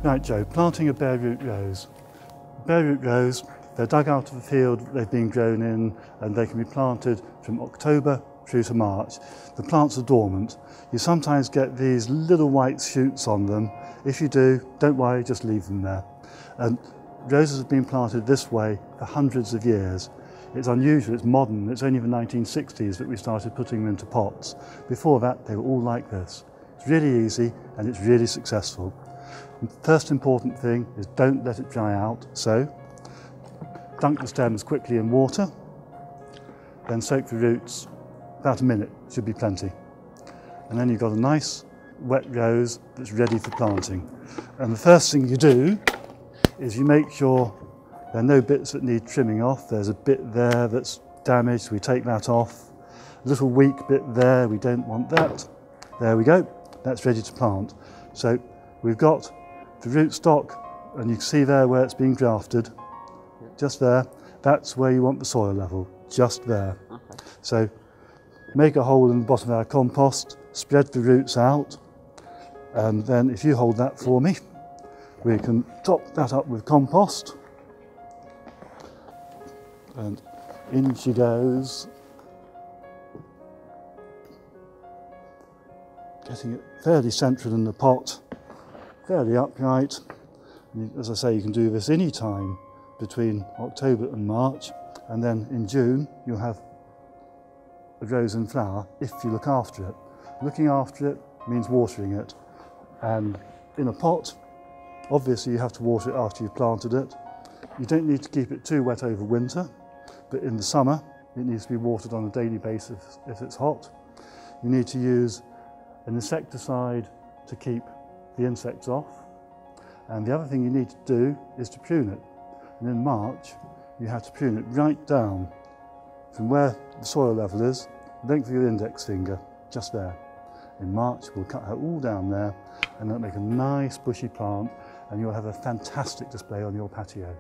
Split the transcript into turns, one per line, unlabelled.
Right, Joe, planting a bare root rose. Bare root rose, they're dug out of the field they've been grown in, and they can be planted from October through to March. The plants are dormant. You sometimes get these little white shoots on them. If you do, don't worry, just leave them there. And roses have been planted this way for hundreds of years. It's unusual, it's modern. It's only the 1960s that we started putting them into pots. Before that, they were all like this. It's really easy and it's really successful. The first important thing is don't let it dry out. So, dunk the stems quickly in water, then soak the roots about a minute, should be plenty. And then you've got a nice wet rose that's ready for planting. And the first thing you do is you make sure there are no bits that need trimming off. There's a bit there that's damaged, we take that off. A little weak bit there, we don't want that. There we go, that's ready to plant. So we've got the rootstock, and you can see there where it's being grafted, just there. That's where you want the soil level, just there. Okay. So make a hole in the bottom of our compost, spread the roots out, and then if you hold that for me, we can top that up with compost. And in she goes, getting it fairly central in the pot, fairly upright. And as I say, you can do this any time between October and March, and then in June you'll have a rose in flower if you look after it. Looking after it means watering it, and in a pot, obviously you have to water it after you've planted it. You don't need to keep it too wet over winter, but in the summer it needs to be watered on a daily basis if it's hot. You need to use an insecticide to keep the insects off, and the other thing you need to do is to prune it. And in March you have to prune it right down from where the soil level is, length of your index finger, just there. In March we'll cut her all down there, and that'll make a nice bushy plant, and you'll have a fantastic display on your patio.